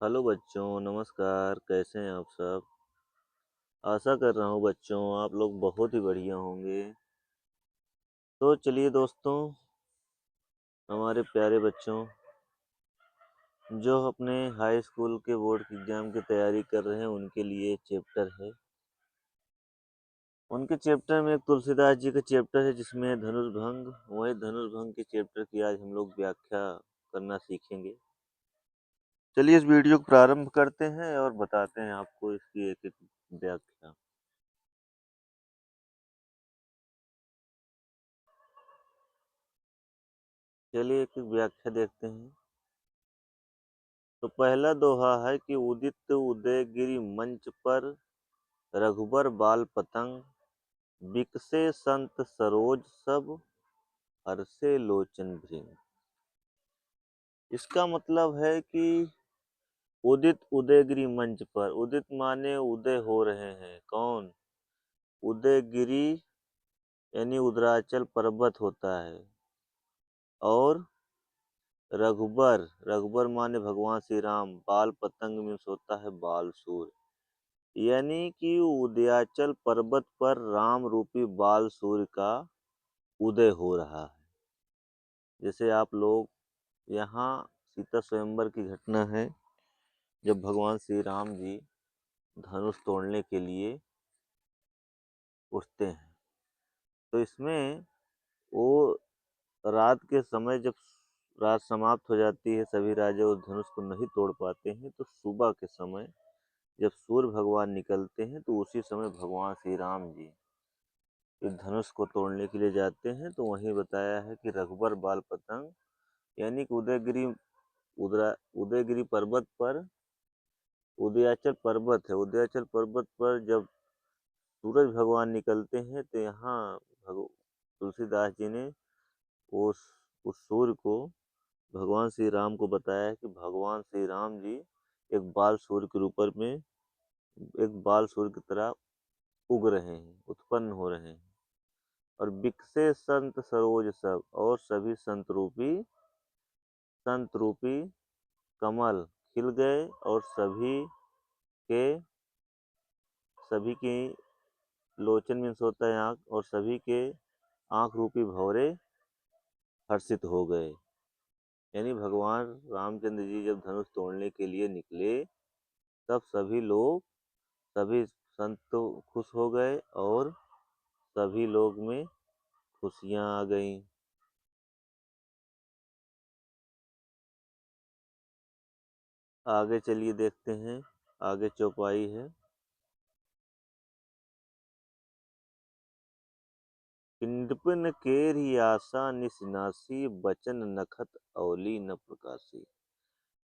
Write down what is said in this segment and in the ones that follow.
Hello बच्चों, नमस्कार। कैसे हैं आप सब? आशा कर रहा हूँ बच्चों आप लोग बहुत ही बढ़िया होंगे। तो चलिए दोस्तों, हमारे प्यारे बच्चों जो अपने हाई स्कूल के बोर्ड की एग्ज़ाम की तैयारी कर रहे हैं उनके लिए चैप्टर है। उनके चैप्टर में एक तुलसीदास जी का चैप्टर है जिसमें धनुष भंग। वही धनुष भंग के चैप्टर की आज हम लोग व्याख्या करना सीखेंगे। चलिए इस वीडियो को प्रारंभ करते हैं और बताते हैं आपको इसकी एक एक व्याख्या। चलिए एक एक व्याख्या देखते हैं। तो पहला दोहा है कि उदित उदयगिरि मंच पर रघुबर बाल पतंग बिकसे संत सरोज सब हर्षे लोचन भृंग। इसका मतलब है कि उदित उदयगिरि मंच पर, उदित माने उदय हो रहे हैं। कौन? उदयगिरि यानी उदराचल पर्वत होता है। और रघुबर, रघुबर माने भगवान श्री राम। बाल पतंग मीन्स होता है बाल सूर्य, यानी कि उदयाचल पर्वत पर राम रूपी बाल सूर्य का उदय हो रहा है। जैसे आप लोग यहाँ सीता स्वयंवर की घटना है, जब भगवान श्री राम जी धनुष तोड़ने के लिए उठते हैं। तो इसमें वो रात के समय, जब रात समाप्त हो जाती है, सभी राजा उस धनुष को नहीं तोड़ पाते हैं, तो सुबह के समय जब सूर्य भगवान निकलते हैं तो उसी समय भगवान श्री राम जी इस धनुष को तोड़ने के लिए जाते हैं। तो वहीं बताया है कि रघुबर बाल पतंग, यानी कि उदयगिरी पर्वत पर, उदयाचल पर्वत है, उदयाचल पर्वत पर जब सूरज भगवान निकलते हैं तो यहाँ तुलसीदास जी ने उस उस सूर्य को भगवान श्री राम को बताया है कि भगवान श्री राम जी एक बाल सूर्य के रूप में, एक बाल सूर्य की तरह उग रहे हैं, उत्पन्न हो रहे हैं। और बिकसे संत सरोज सब, और सभी संत रूपी कमल खिल गए, और के सभी की लोचन मीन्स होता है आँख, और सभी के आँख रूपी भंवरे हर्षित हो गए। यानी भगवान रामचंद्र जी जब धनुष तोड़ने के लिए निकले तब सभी संत तो खुश हो गए और सभी लोग में खुशियाँ आ गईं। आगे चलिए देखते हैं, आगे चौपाई है। नृपन केरि आशा निसनासी बचन नखत औली न प्रकाशी।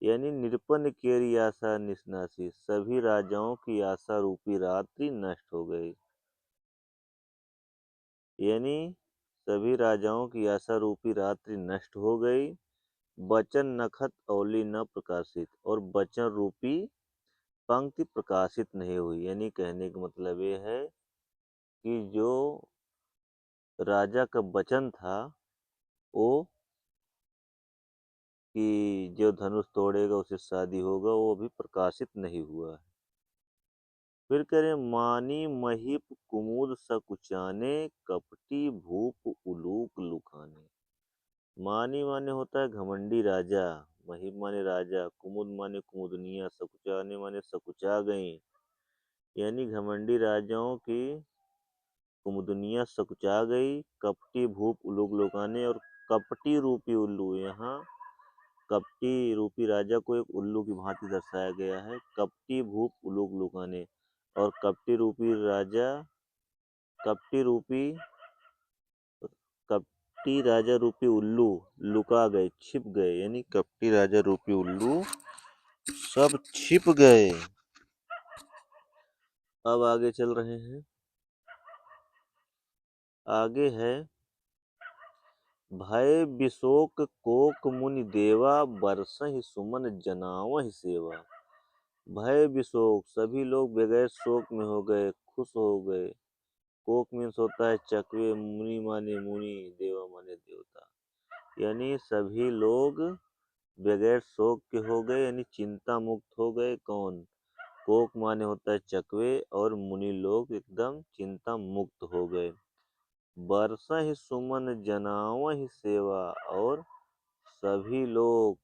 यानी नृपन केरि आशा निसनासी, सभी राजाओं की आशा रूपी रात्रि नष्ट हो गई। यानी सभी राजाओं की आशा रूपी रात्रि नष्ट हो गई। बचन नखत औली न प्रकाशित, और बचन रूपी पंक्ति प्रकाशित नहीं हुई। यानी कहने का मतलब ये है कि जो राजा का वचन था वो कि जो धनुष तोड़ेगा उससे शादी होगा, वो अभी प्रकाशित नहीं हुआ है। फिर कह रहे मानी महिप कुमुद सकुचाने कपटी भूप उलूक लुकाने। मानी माने होता है घमंडी राजा, महिप माने राजा, कुमुद माने कुमुदनिया, सकुचाने माने सकुचा गई। यानी घमंडी राजाओं की कुमुदनिया सकुचा गई। कपटी भूप उलूक लुकाने, और कपटी रूपी उल्लू, यहाँ कपटी रूपी राजा को एक उल्लू की भांति दर्शाया गया है। कपटी भूप उलूक लुकाने, और कपटी रूपी राजा, कपटी रूपी कपटी राजा रूपी उल्लू लुका गए, छिप गए। यानी कपटी राजा रूपी उल्लू सब छिप गए। अब आगे चल रहे हैं। आगे है भय बिशोक कोक मुनि देवा बरसहि सुमन जनावहि सेवा। भय विशोक, सभी लोग बगैर शोक में हो गए, खुश हो गए। कोक मीन्स होता है चकवे, मुनि माने मुनि, देवा माने देवता। यानी सभी लोग बगैर शोक के हो गए, यानी चिंता मुक्त हो गए कौन? कोक माने होता है चकवे, और मुनि लोग एकदम चिंता मुक्त हो गए। बरसा ही सुमन जनाव ही सेवा, और सभी लोग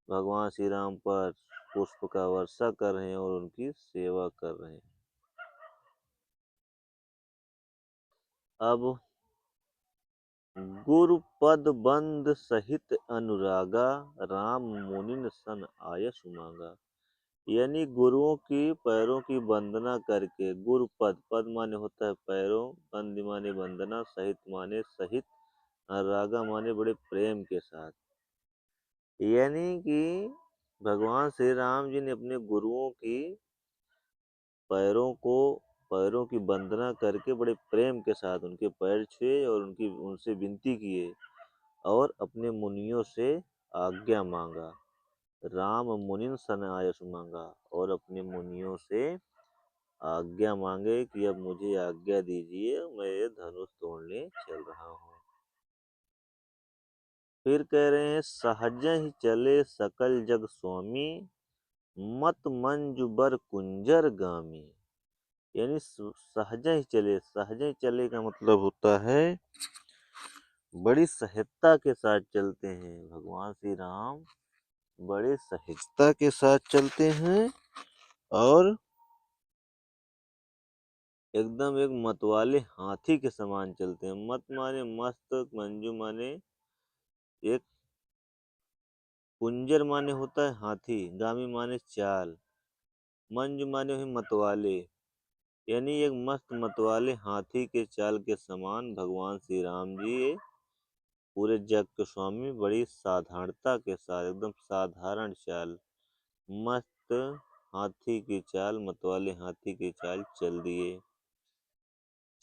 भगवान श्री राम पर पुष्प का वर्षा कर रहे हैं और उनकी सेवा कर रहे हैं। अब गुरु पद बंद सहित अनुरागा, राम मुनिन सन आयस मांगा। यानी गुरुओं की पैरों की वंदना करके, गुरु पद, पद माने होता है पैरों, बंद माने वंदना, सहित माने सहित, अनुरागा माने बड़े प्रेम के साथ। यानी कि भगवान श्री राम जी ने अपने गुरुओं की पैरों को पैरों की वंदना करके बड़े प्रेम के साथ उनके पैर छुए और उनसे विनती किए और अपने मुनियों से आज्ञा मांगा। राम मुनिन सन आयस मांगा, और अपने मुनियों से आज्ञा मांगे कि अब मुझे आज्ञा दीजिए, मैं ये धनुष तोड़ने चल रहा हूँ। फिर कह रहे हैं, सहज ही चले सकल जग स्वामी, मत मंजु बर कुंजर गामी। यानी सहज ही चले, सहज ही चले का मतलब होता है बड़ी सहजता के साथ चलते हैं। भगवान श्री राम बड़े सहजता के साथ चलते हैं और एकदम एक मतवाले हाथी के समान चलते हैं। मत माने मस्त, मंजू माने एक, कुंजर माने होता है हाथी, गामी माने चाल, मंजू माने हुए मतवाले। यानी एक मस्त मतवाले हाथी के चाल के समान भगवान श्री राम जी पूरे जग के स्वामी बड़ी साधारणता के साथ, एकदम साधारण चाल, मस्त हाथी की चाल, मतवाले हाथी की चाल चल दिए।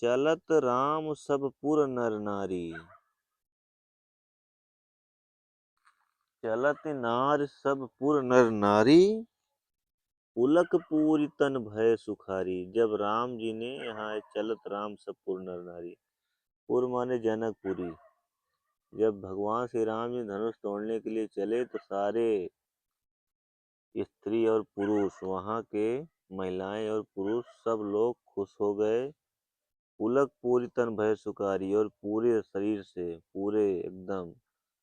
चलत राम सब पुर नर नारी, चलत नार सब पुर नर नारी, पुलक पूरी तन भय सुखारी। जब राम जी ने यहाँ चलत राम सब पुर नर नारी, पुर माने जनकपुरी, जब भगवान श्री राम जी धनुष तोड़ने के लिए चले तो सारे स्त्री और पुरुष, वहाँ के महिलाएं और पुरुष सब लोग खुश हो गए। पुलक पूरी तन भय सुखारी, और पूरे शरीर से, पूरे एकदम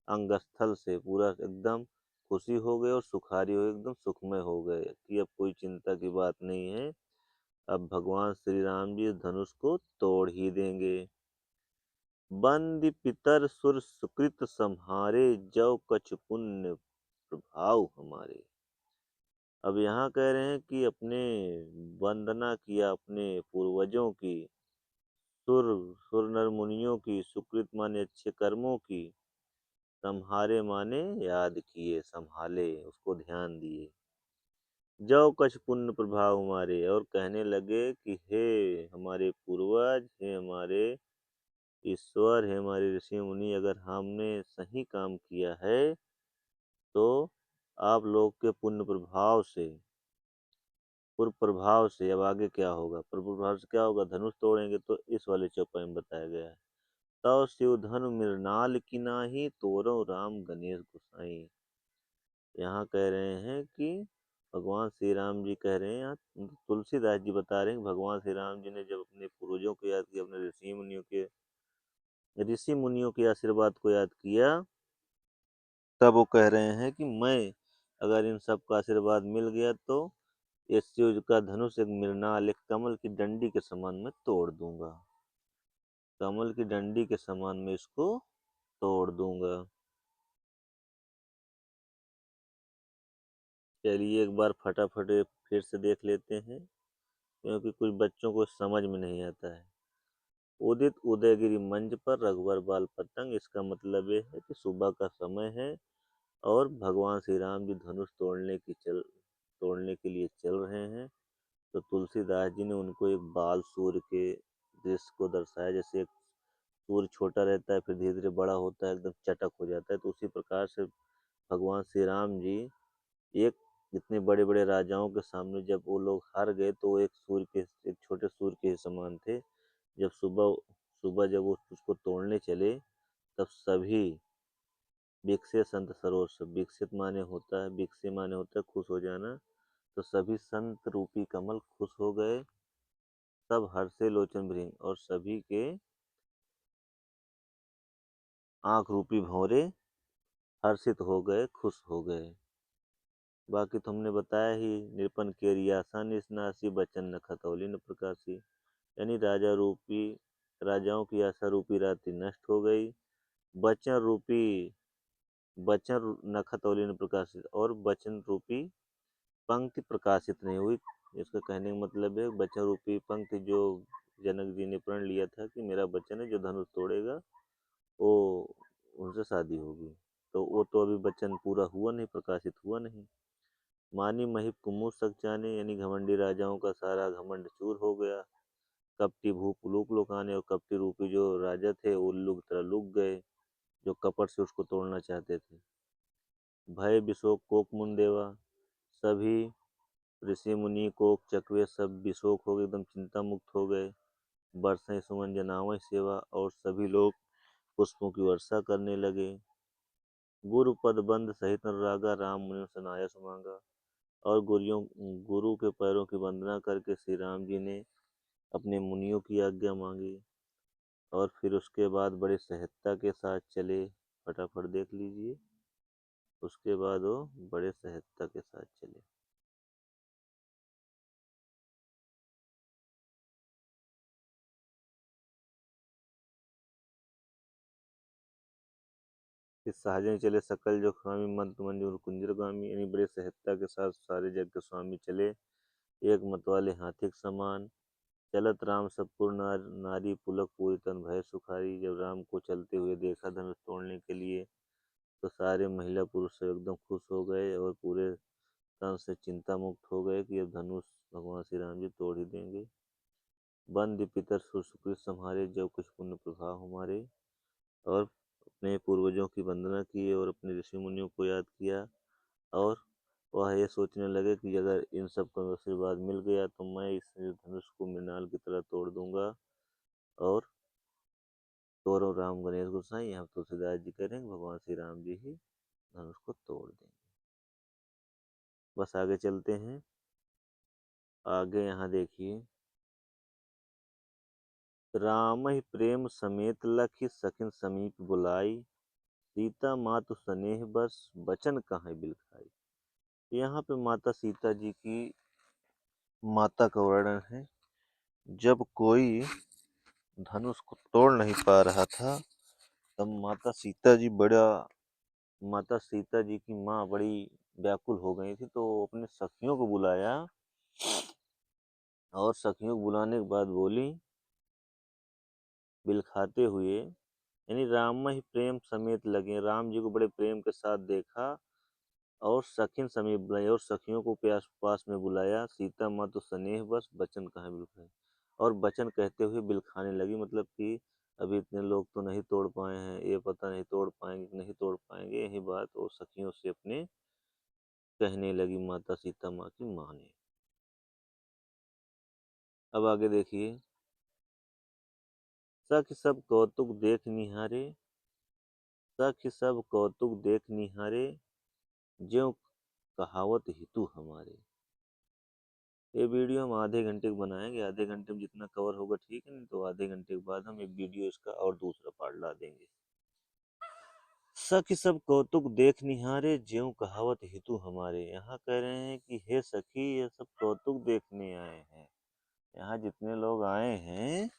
अंगस्थल से पूरा एकदम खुशी हो गए और सुखारी हो, एकदम सुखमय हो गए कि अब कोई चिंता की बात नहीं है, अब भगवान श्री राम जी धनुष को तोड़ ही देंगे। बंदी पितर सुर सुकृत सम्हारे, जौ कछ पुण्य प्रभाव हमारे। अब यहाँ कह रहे हैं कि अपने वंदना किया अपने पूर्वजों की, सुर सुर नर मुनियों की, सुकृत माने अच्छे कर्मों की, संहारे माने याद किए, संभाले, उसको ध्यान दिए। जौ कछ पुण्य प्रभाव हमारे, और कहने लगे कि हे हमारे पूर्वज, हे हमारे ईश्वर, हे हमारे ऋषि मुनि, अगर हमने सही काम किया है तो आप लोग के पुण्य प्रभाव से, पूर्व प्रभाव से अब आगे क्या होगा, पूर्व प्रभाव से क्या होगा, धनुष तोड़ेंगे, तो इस वाले चौपाई में बताया गया है। तव शिव धनु मृणाल की नाही, तोरो राम गणेश गोसाई। यहाँ कह रहे हैं कि भगवान श्री राम जी कह रहे हैं, यहाँ तुलसीदास जी बता रहे हैं कि भगवान श्री राम जी ने जब अपने पूर्वजों को याद किया, अपने ऋषि मुनियों के आशीर्वाद को याद किया, तब वो कह रहे हैं कि मैं अगर इन सब का आशीर्वाद मिल गया तो इस शिव का धनुष एक मृणाल, एक कमल की डंडी के समान मैं तोड़ दूंगा, कमल की डंडी के समान मैं इसको तोड़ दूंगा। चलिए एक बार फटाफट फिर से देख लेते हैं, क्योंकि कुछ बच्चों को समझ में नहीं आता है। उदित उदयगिरी मंच पर रघुवर बाल पतंग, इसका मतलब ये है कि सुबह का समय है और भगवान श्री राम जी धनुष तोड़ने के लिए चल रहे हैं। तो तुलसीदास जी ने उनको एक बाल सूर्य के दृश्य को दर्शाया, जैसे एक सूर्य छोटा रहता है फिर धीरे धीरे बड़ा होता है, एकदम चटक हो जाता है, तो उसी प्रकार से भगवान श्री राम जी एक इतने बड़े बड़े राजाओं के सामने जब वो लोग हार गए तो वो एक छोटे सूर्य के समान थे। जब सुबह सुबह जब वो उसको तोड़ने चले, तब सभी विकसे संत सरोज। विकसित माने होता है, विकसे माने होता है खुश हो जाना। तो सभी संत रूपी कमल खुश हो गए, सब हर्षे लोचन भृंग, और सभी के आंख रूपी भंवरे हर्षित हो गए, खुश हो गए। बाकी तुमने बताया ही, निरपन के रियासा निसनासी, बचन न खतौली न प्रकाशी। यानी राजाओं की आशा रूपी रात्रि नष्ट हो गई। वचन रूपी वचन न खतौली न प्रकाशित, और वचन रूपी पंक्ति प्रकाशित नहीं हुई। इसका कहने का मतलब है वचन रूपी पंक्ति जो जनक जी ने प्रण लिया था कि मेरा वचन है, जो धनुष तोड़ेगा वो उनसे शादी होगी, तो वो तो अभी वचन पूरा हुआ नहीं, प्रकाशित हुआ नहीं। मानी महिप कुमुद सक जाने, यानी घमंडी राजाओं का सारा घमंड चूर हो गया। कपटी भूप लूक लुकाने, और कपटी रूपी जो राजा थे वो उल्लू की तरह लुक गए, जो कपट से उसको तोड़ना चाहते थे। भय विशोक कोक मुंदेवा, सभी ऋषि मुनि कोक चकवे सब विशोक हो गए, एकदम चिंता मुक्त हो गए। बरसें सुमन जनावह सेवा, और सभी लोग पुष्पों की वर्षा करने लगे। गुरु पद बंद सहित अनुरागा, राम मुनि सनाया सुमांगा, और गुरु के पैरों की वंदना करके श्री राम जी ने अपने मुनियों की आज्ञा मांगी, और फिर उसके बाद बड़े सहजता के साथ चले। फटाफट देख लीजिए। उसके बाद वो बड़े सहजता के साथ चले। इस सहजन चले सकल जो स्वामी, मंत्र मंजूर कुंजर गामी, यानी बड़े सहजता के साथ सारे जग के स्वामी चले, एक मतवाले हाथी के समान। चलत राम सब पुर नारी, पुलक पूरी तन भय सुखारी। जब राम को चलते हुए देखा धनुष तोड़ने के लिए, तो सारे महिला पुरुष सब एकदम खुश हो गए, और पूरे तन से चिंता मुक्त हो गए कि अब धनुष भगवान श्री राम जी तोड़ ही देंगे। बंद पितर सुकृत संहारे, जब कुछ पुण्य प्रभाव हमारे, और अपने पूर्वजों की वंदना की और अपने ऋषि मुनियों को याद किया, और वह ये सोचने लगे कि अगर इन सब का आशीर्वाद मिल गया तो मैं इस धनुष को मृणाल की तरह तोड़ दूंगा, और तोरो राम गणेश गोसाई, यहाँ तुलसीदास जी करेंगे, भगवान श्री राम जी ही धनुष को तोड़ देंगे। बस आगे चलते हैं। आगे यहाँ देखिए, राम ही प्रेम समेत लखी, सखिन समीप बुलाई, सीता मातु स्नेह बस, बचन कहाँ बिलखाई। यहाँ पे माता सीता जी की माता का वर्णन है। जब कोई धनुष को तोड़ नहीं पा रहा था, तब माता सीता जी की माँ बड़ी व्याकुल हो गई थी, तो अपने सखियों को बुलाया, और सखियों को बुलाने के बाद बोली बिलखाते हुए, यानी राम ही प्रेम समेत लगे, राम जी को बड़े प्रेम के साथ देखा, और सखिन समीप बुलाई, और सखियों को प्यास पास में बुलाया। सीता माँ तो स्नेह बस, बचन कहाँ बिलखाए, और बचन कहते हुए बिलखाने लगी, मतलब कि अभी इतने लोग तो नहीं तोड़ पाए हैं, ये पता नहीं तोड़ पाएंगे कि नहीं तोड़ पाएंगे, यही बात वो सखियों से अपने कहने लगी माता सीता माँ की माँ ने। अब आगे देखिए, सखी सब कौतुक देख निहारे, सखी सब कौतुक देख निहारे, ज्यों कहावत हितु हमारे। ये वीडियो हम आधे घंटे का बनाएंगे, आधे घंटे में जितना कवर होगा ठीक है, नहीं तो आधे घंटे के बाद हम एक वीडियो इसका और दूसरा पार्ट ला देंगे। सखी सब कौतुक देख निहारे, ज्यों कहावत हितु हमारे। यहाँ कह रहे हैं कि हे सखी, ये सब कौतुक देखने आए हैं। यहाँ जितने लोग आए हैं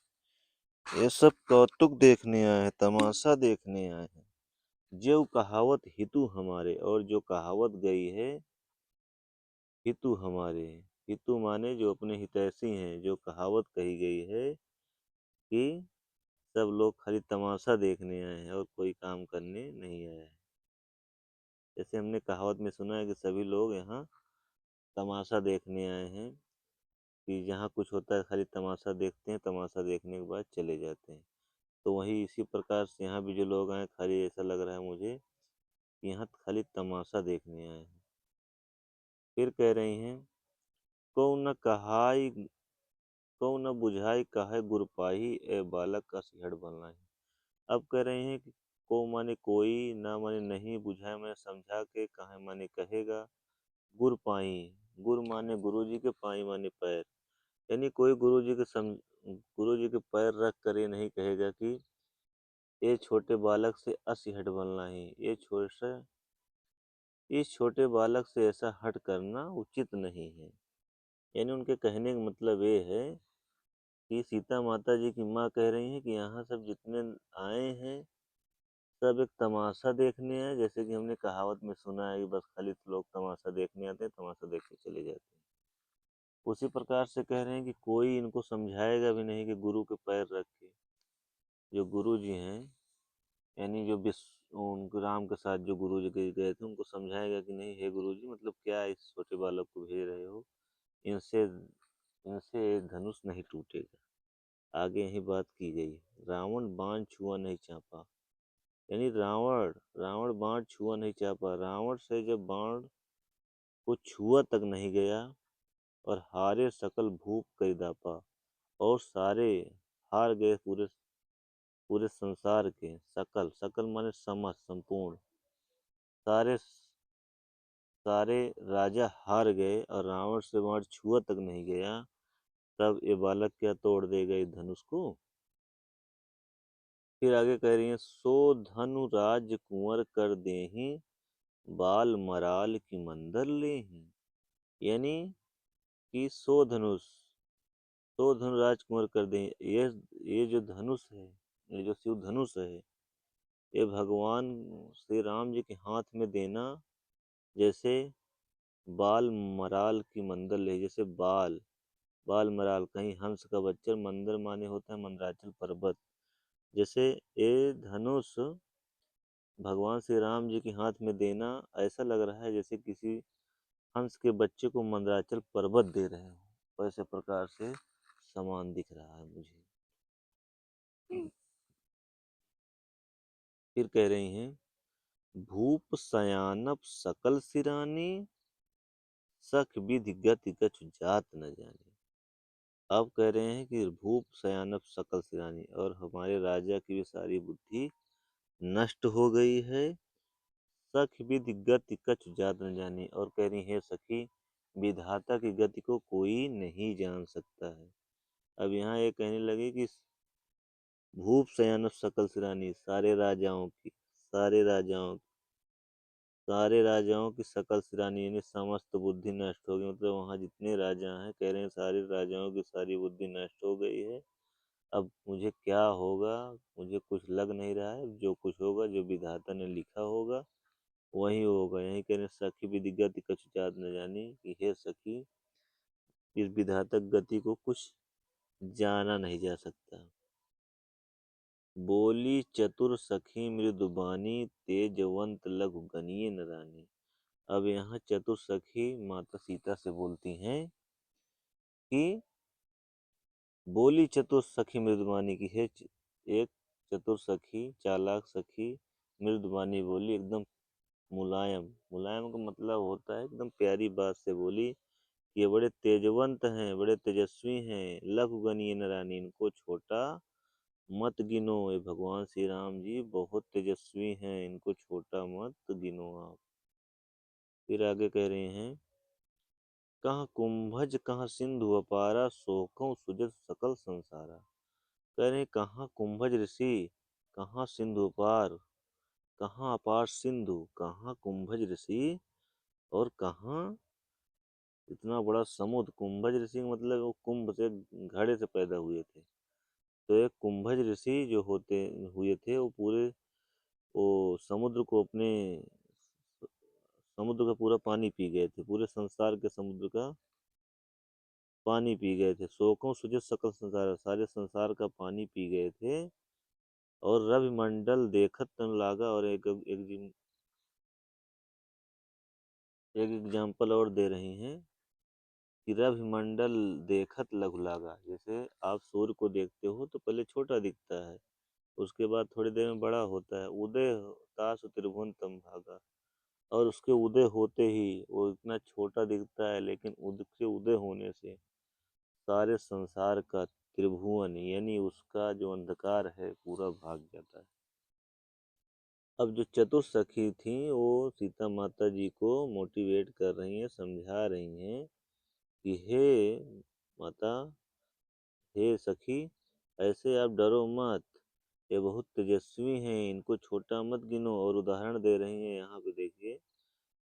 ये सब कौतुक देखने आए हैं, तमाशा देखने आए हैं। ज्यों कहावत हितु हमारे, और जो कहावत गई है हितु हमारे। हितु माने जो अपने हितैषी हैं, जो कहावत कही गई है कि सब लोग खाली तमाशा देखने आए हैं और कोई काम करने नहीं आए हैं। जैसे हमने कहावत में सुना है कि सभी लोग यहाँ तमाशा देखने आए हैं, कि जहाँ कुछ होता है खाली तमाशा देखते हैं, तमाशा देखने के बाद चले जाते हैं। तो वही इसी प्रकार से यहाँ भी जो लोग आए, खाली ऐसा लग रहा है मुझे कि यहाँ खाली तमाशा देखने आए हैं। फिर कह रही हैं, को न कहाई को न बुझाई, कहे गुर पाही, ए बालक का सिहड़ बनना है। अब कह रहे हैं कि को माने कोई, ना माने नहीं, बुझाए माने समझा के, कहे माने कहेगा। गुर पाई, गुर माने गुरुजी के, पाई माने पैर। यानी कोई गुरुजी के पैर रख कर ये नहीं कहेगा कि ये छोटे बालक से अस हट बनना ही, इस छोटे बालक से ऐसा हट करना उचित नहीं है। यानी उनके कहने का मतलब ये है कि सीता माता जी की माँ कह रही हैं कि यहाँ सब जितने आए हैं सब एक तमाशा देखने आए, जैसे कि हमने कहावत में सुना है कि बस खाली लोग तमाशा देखने आते हैं, तमाशा देख के चले जाते हैं। उसी प्रकार से कह रहे हैं कि कोई इनको समझाएगा भी नहीं कि गुरु के पैर रख के। जो गुरु जी हैं, यानी जो विश्व उनको राम के साथ जो गुरु जी गए थे, उनको समझाएगा कि नहीं, हे गुरु जी, मतलब क्या इस छोटे बालक को भेज रहे हो, इनसे इनसे धनुष नहीं टूटेगा। आगे यही बात की गई है। रावण बाण छुआ नहीं चापा, यानी रावण रावण बाण छुआ नहीं चापा, रावण से जब बाण को छुआ तक नहीं गया, और हारे सकल भूप कई दापा, और सारे हार गए पूरे पूरे संसार के। सकल सकल माने समस्त संपूर्ण, सारे सारे राजा हार गए और रावण से बाण छुआ तक नहीं गया, तब ये बालक क्या तोड़ देगा इस धनुष को। फिर आगे कह रही है, सो धनु राज कुंवर कर देहि, बाल मराल की मंदर लेहि। यानी कि सो धनु राजकुंवर कर दे। ये जो धनुष है, ये जो शिव धनुष है, ये भगवान श्री राम जी के हाथ में देना, जैसे बाल मराल की मंदर ले, जैसे बाल मराल, कहीं हंस का बच्चा, मंदिर माने होता है मंदराचल पर्वत। जैसे ये धनुष भगवान श्री राम जी के हाथ में देना, ऐसा लग रहा है जैसे किसी हंस के बच्चे को मंदराचल पर्वत दे रहे हो, वैसे प्रकार से समान दिख रहा है मुझे। फिर कह रही हैं, भूप सयानप सकल सिरानी, सख विधि गति कछु जात न जाने। अब कह रहे हैं कि भूप सयानप सकल सिरानी, और हमारे राजा की भी सारी बुद्धि नष्ट हो गई है। सख विधि गति कछु जात न जाने, और कह रही है सखी, विधाता की गति को कोई नहीं जान सकता है। अब यहाँ ये कहने लगे कि भूप सयानप सकल सिरानी, सारे राजाओं की सकल सिरानी, यानी समस्त बुद्धि नष्ट हो गई। मतलब वहाँ जितने राजा हैं, कह रहे हैं सारे राजाओं की सारी बुद्धि नष्ट हो गई है। अब मुझे क्या होगा, मुझे कुछ लग नहीं रहा है। जो कुछ होगा, जो विधाता ने लिखा होगा वही होगा। यही कह रहे, सखी विधि गति कछु जात न जानी, कि हे सखी, इस विधातक गति को कुछ जाना नहीं जा सकता। बोली चतुर सखी मृदुबानी, तेजवंत लघु गनीय न रानी। अब यहाँ चतुर सखी माता सीता से बोलती हैं कि बोली चतुर सखी मृदुबानी, की है एक चतुर सखी, चालाक सखी, मृदुबानी बोली, एकदम मुलायम। मुलायम का मतलब होता है एकदम प्यारी बात से बोली, ये बड़े तेजवंत हैं, बड़े तेजस्वी हैं। लघु गनीय न रानी, इनको छोटा मत गिनो। ये भगवान श्री राम जी बहुत तेजस्वी हैं, इनको छोटा मत गिनो आप। फिर आगे कह रहे हैं, कहाँ कुंभज कहाँ सिंधु अपारा, सोखों सुजत सकल संसारा। कह रहे हैं, कहाँ कुंभज ऋषि, कहाँ सिंधु पार, कहाँ अपार सिंधु, कहाँ कुंभज ऋषि, और कहाँ इतना बड़ा समुद्र। कुंभज ऋषि का मतलब वो कुंभ से, घड़े से पैदा हुए थे। तो एक कुंभज ऋषि जो होते हुए थे, वो पूरे वो समुद्र को अपने, समुद्र का पूरा पानी पी गए थे, पूरे संसार के समुद्र का पानी पी गए थे। शोकों सुजत सकल संसार, सारे संसार का पानी पी गए थे। और रवि मंडल देखत तन लागा, और एक एग्जाम्पल और दे रही हैं कि रवि मंडल देखत लघु लागा। जैसे आप सूर्य को देखते हो तो पहले छोटा दिखता है, उसके बाद थोड़ी देर में बड़ा होता है। उदय तासु त्रिभुवन तम भागा, और उसके उदय होते ही वो इतना छोटा दिखता है, लेकिन उसके उदय होने से सारे संसार का त्रिभुवन, यानी उसका जो अंधकार है पूरा भाग जाता है। अब जो चतुर थी वो सीता माता जी को मोटिवेट कर रही हैं, समझा रही हैं कि हे माता, हे सखी, ऐसे आप डरो मत, ये बहुत तेजस्वी हैं, इनको छोटा मत गिनो। और उदाहरण दे रही हैं यहाँ पे देखिए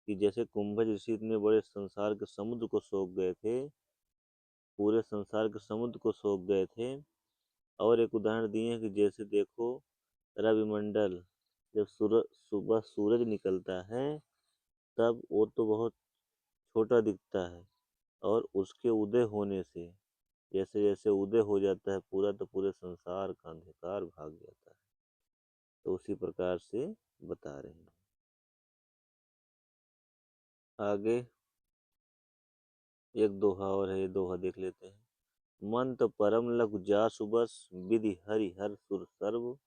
कि जैसे कुंभज ऋषि इतने बड़े संसार के समुद्र को सोख गए थे, पूरे संसार के समुद्र को सोख गए थे। और एक उदाहरण दिए हैं कि जैसे देखो रविमंडल, जब सुबह सूरज निकलता है तब वो तो बहुत छोटा दिखता है, और उसके उदय होने से जैसे जैसे उदय हो जाता है पूरा, तो पूरे संसार का अंधकार भाग जाता है। तो उसी प्रकार से बता रहे हैं। आगे एक दोहा और है, ये दोहा देख लेते हैं। मंत परम लघु जासु बस, विधि हरि हर सुर सर्व,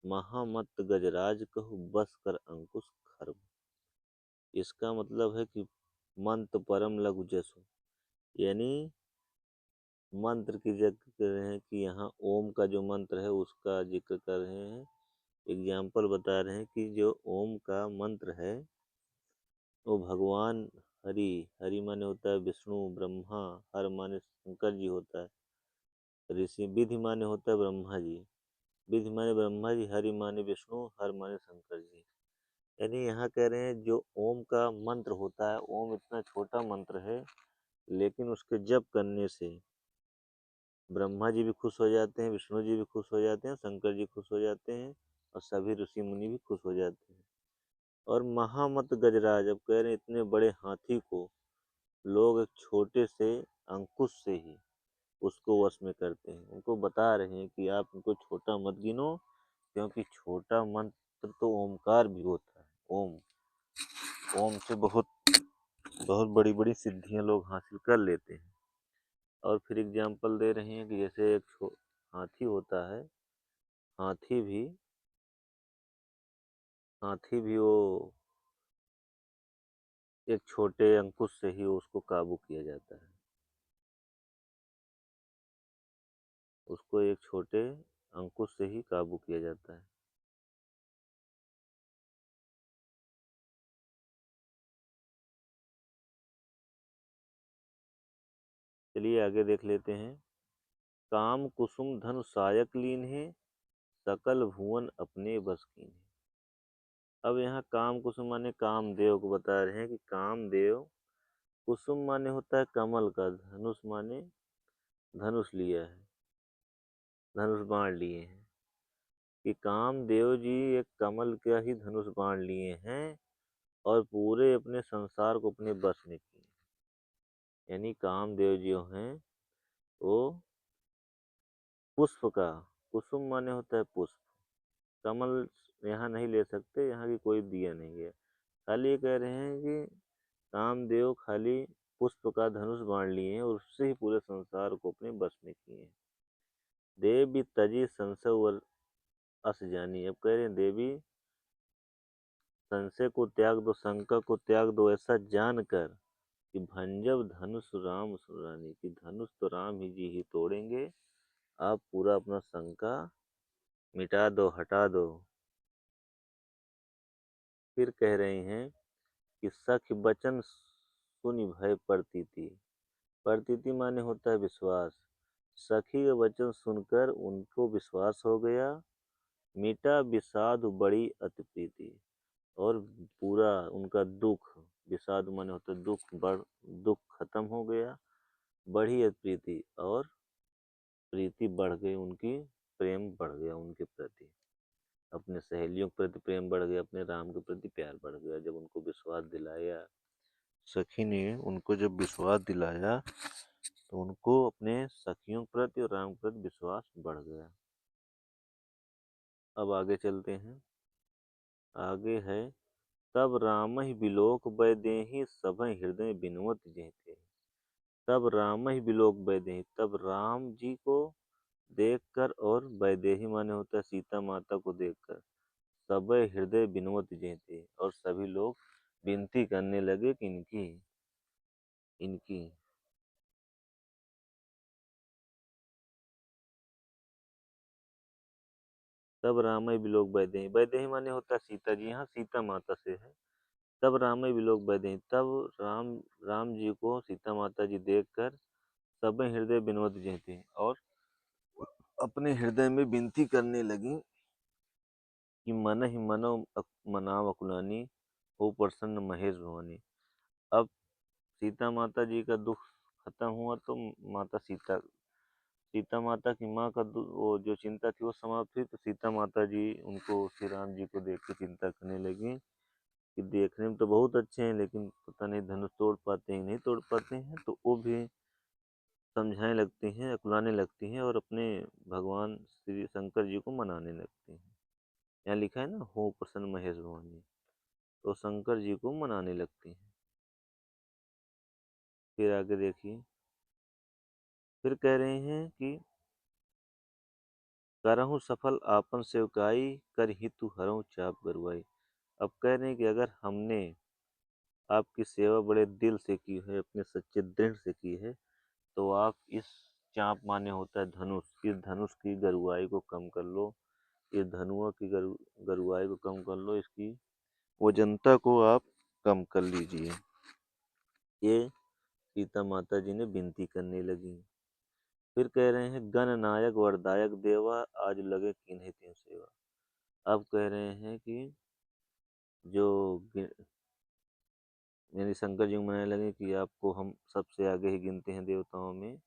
महामत गजराज कहु बस कर अंकुश खर्व। इसका मतलब है कि मंत परम लघु जसु, यानी मंत्र की जिक्र कर रहे हैं कि यहाँ ओम का जो मंत्र है उसका जिक्र कर रहे हैं। एग्जाम्पल बता रहे हैं कि जो ओम का मंत्र है वो भगवान हरि, हरि माने होता है विष्णु ब्रह्मा, हर माने शंकर जी होता है, ऋषि विधि माने होता है ब्रह्मा जी, विधि माने ब्रह्मा जी, हरि माने विष्णु, हर माने शंकर जी। यानी यहाँ कह रहे हैं जो ओम का मंत्र होता है, ओम इतना छोटा मंत्र है लेकिन उसके जप करने से ब्रह्मा जी भी खुश हो जाते हैं, विष्णु जी भी खुश हो जाते हैं, शंकर जी खुश हो जाते हैं, और सभी ऋषि मुनि भी खुश हो जाते हैं। और महामत गजराज, अब कह रहे हैं इतने बड़े हाथी को लोग एक छोटे से अंकुश से ही उसको वश में करते हैं। उनको बता रहे हैं कि आप उनको छोटा मत गिनो, क्योंकि छोटा मंत्र तो ओमकार भी होता है। ओम, ओम से बहुत बहुत बड़ी बड़ी सिद्धियां लोग हासिल कर लेते हैं। और फिर एग्जाम्पल दे रहे हैं कि जैसे एक हाथी होता है, हाथी भी हाथी भी वो एक छोटे अंकुश से ही उसको काबू किया जाता है, उसको एक छोटे अंकुश से ही काबू किया जाता है। चलिए आगे देख लेते हैं। काम कुसुम धनु सायक लीन है, सकल भुवन अपने बस कीन है। अब यहाँ काम कुसुम माने कामदेव को बता रहे हैं कि कामदेव, कुसुम माने होता है कमल का, धनुष माने धनुष लिया है, धनुष बाण लिए हैं, कि कामदेव जी एक कमल का ही धनुष बाण लिए हैं और पूरे अपने संसार को अपने बस में किए। यानी कामदेव जो हैं वो पुष्प का, कुसुम माने होता है पुष्प, कमल यहाँ नहीं ले सकते, यहाँ की कोई दिया नहीं है। खाली ये कह रहे हैं कि कामदेव खाली पुष्प का धनुष बाण लिए हैं और उससे ही पूरे संसार को अपने बस में किए हैं। देवी तजी संशय वर अस जानी, अब कह रहे हैं देवी संशय को त्याग दो, शंका को त्याग दो, ऐसा जानकर कि भंजब धनुष राम सुरानी, कि धनुष तो राम ही जी ही तोड़ेंगे, आप पूरा अपना शंका मिटा दो, हटा दो। फिर कह रहे हैं कि सख बचन सुनि भय प्रतीति, प्रतीति माने होता है विश्वास, सखी के वचन सुनकर उनको विश्वास हो गया, मिटा विषाद बड़ी अति प्रीति, और पूरा उनका दुख, विषाद माने होता है दुख, दुख खत्म हो गया, बढ़ी अति प्रीति, और प्रीति बढ़ गई उनकी, प्रेम बढ़ गया उनके प्रति, अपने सहेलियों के प्रति प्रेम बढ़ गया, अपने राम के प्रति प्यार बढ़ गया। जब उनको विश्वास दिलाया, सखी ने उनको जब विश्वास दिलाया तो उनको अपने सखियों के प्रति और राम के प्रति विश्वास बढ़ गया। अब आगे चलते हैं। आगे है, तब राम ही बिलोक बैदेही सब हृदय बिनवत जेते। तब राम ही बिलोक बैदेही, तब राम जी को देखकर, और वैदेही माने होता है सीता माता को देखकर, सब हृदय बिनवत जेते, और सभी लोग विनती करने लगे कि इनकी इनकी तब रामई विलोक वैदेही, वैदेही माने होता है सीता जी, यहाँ सीता माता से है। तब रामई विलोक वैदेही, तब राम जी को सीता माता जी देखकर सब हृदय विनोद जयते, और अपने हृदय में विनती करने लगी कि मन ही मनो मनाव अकुलानी, हो प्रसन्न महेश भवानी। अब सीता माता जी का दुख खत्म हुआ तो माता सीता माता की माँ का वो जो चिंता थी वो समाप्त हुई, तो सीता माता जी उनको श्री राम जी को देख के चिंता करने लगी कि देखने में तो बहुत अच्छे हैं, लेकिन पता नहीं धनुष तोड़ पाते हैं नहीं तोड़ पाते हैं। तो वो भी समझाने लगती हैं, अकुलाने लगती हैं, और अपने भगवान श्री शंकर जी को मनाने लगती हैं। यहाँ लिखा है ना, हो प्रसन्न महेश भवानी, तो शंकर जी को मनाने लगती हैं। फिर आगे देखिए, फिर कह रहे हैं कि करहूँ सफल आपन सेवकाई, कर हितु हरऊँ चाप गरुआई। अब कह रहे हैं कि अगर हमने आपकी सेवा बड़े दिल से की है, अपने सच्चे दृढ़ से की है, तो आप इस चाप माने होता है धनुष, इस धनुष की गरुआई को कम कर लो, इस धनुआ की गरुआई को कम कर लो, इसकी वजनता को आप कम कर लीजिए। ये सीता माता जी ने विनती करने लगी। फिर कह रहे हैं गण नायक वरदायक देवा, आज लगे किन्हीं त्यों सेवा। अब कह रहे हैं कि जो यानी शंकर जी को मनाने लगे कि आपको हम सबसे आगे ही गिनते हैं देवताओं में,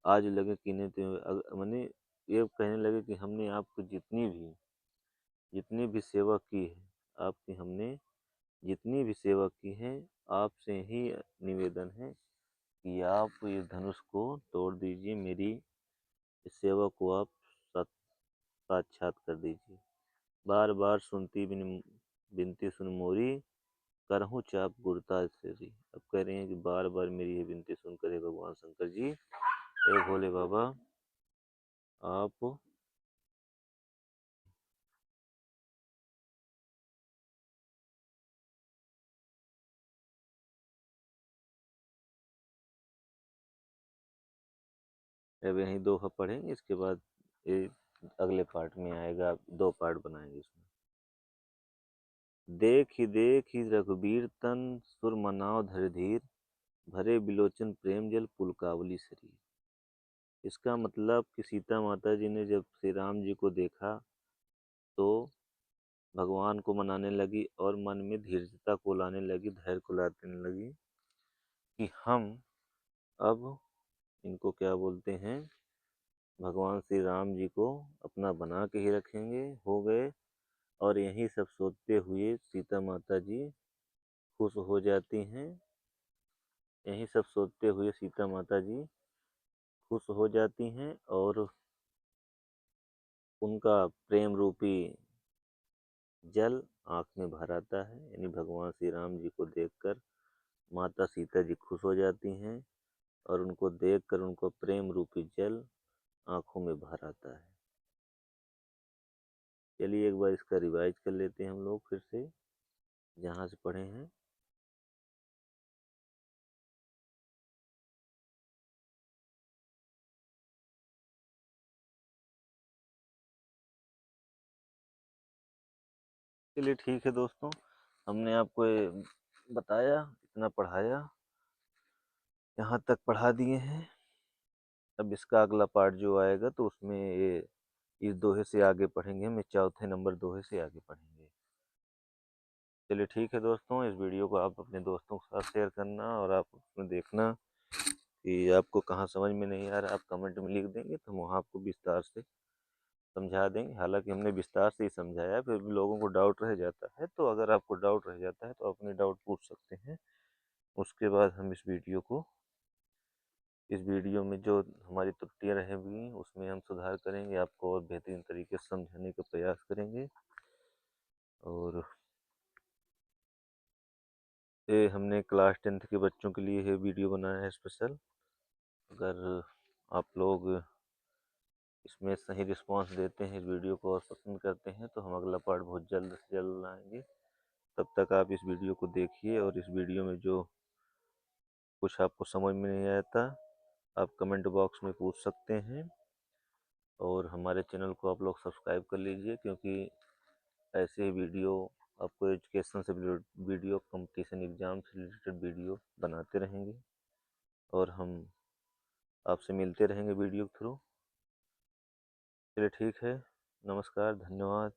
आज लगे किन्हीं त्यों, माने ये कहने लगे कि हमने आपको जितनी भी सेवा की है, आपकी हमने जितनी भी सेवा की है, आपसे ही निवेदन है कि आप इस धनुष को तोड़ दीजिए, मेरी इस सेवा को आप साक्षात कर दीजिए। बार बार सुनती बिनती सुन मोरी, करहूँ चाप गुरता तेरी। अब कह रहे हैं कि बार बार मेरी ये विनती सुनकर हे भगवान शंकर जी, हे भोले बाबा, आप अब यहीं दो पढ़ेंगे, इसके बाद ये अगले पार्ट में आएगा, दो पार्ट बनाएंगे इसमें। देख ही रघुबीर तन, सुर मनाव धर धीर, भरे बिलोचन प्रेम जल पुलकावली शरीर। इसका मतलब कि सीता माता जी ने जब श्री राम जी को देखा तो भगवान को मनाने लगी, और मन में धीरजता को लाने लगी, धैर्य को लाने लगी कि हम अब इनको क्या बोलते हैं, भगवान श्री राम जी को अपना बना के ही रखेंगे, हो गए। और यही सब सोचते हुए सीता माता जी खुश हो जाती हैं। यही सब सोचते हुए सीता माता जी खुश हो जाती हैं, और उनका प्रेम रूपी जल आँख में भर आता है, यानी भगवान श्री राम जी को देखकर माता सीता जी खुश हो जाती हैं, और उनको देखकर उनको प्रेम रूपी जल आँखों में भर आता है। चलिए एक बार इसका रिवाइज कर लेते हैं हम लोग फिर से, जहाँ से पढ़े हैं। चलिए ठीक है दोस्तों, हमने आपको ये बताया, इतना पढ़ाया, यहाँ तक पढ़ा दिए हैं। अब इसका अगला पार्ट जो आएगा तो उसमें ये इस दोहे से आगे पढ़ेंगे, हम चौथे नंबर दोहे से आगे पढ़ेंगे। चलिए ठीक है दोस्तों, इस वीडियो को आप अपने दोस्तों के साथ शेयर करना, और आप उसमें देखना कि आपको कहाँ समझ में नहीं आ रहा, आप कमेंट में लिख देंगे तो हम वहाँ आपको विस्तार से समझा देंगे। हालांकि हमने विस्तार से ही समझाया, फिर भी लोगों को डाउट रह जाता है, तो अगर आपको डाउट रह जाता है तो अपने डाउट पूछ सकते हैं। उसके बाद हम इस वीडियो में जो हमारी त्रुटियाँ रहेंगी उसमें हम सुधार करेंगे, आपको और बेहतरीन तरीके से समझाने का प्रयास करेंगे। और ये हमने क्लास 10th के बच्चों के लिए ये वीडियो बनाया है स्पेशल। अगर आप लोग इसमें सही रिस्पांस देते हैं, इस वीडियो को और पसंद करते हैं, तो हम अगला पार्ट बहुत जल्द से जल्द लाएंगे। तब तक आप इस वीडियो को देखिए, और इस वीडियो में जो कुछ आपको समझ में नहीं आता, आप कमेंट बॉक्स में पूछ सकते हैं। और हमारे चैनल को आप लोग सब्सक्राइब कर लीजिए, क्योंकि ऐसे ही वीडियो आपको एजुकेशन से वीडियो, कंपटीशन एग्ज़ाम से रिलेटेड वीडियो बनाते रहेंगे और हम आपसे मिलते रहेंगे वीडियो के थ्रू। चलिए ठीक है, नमस्कार, धन्यवाद।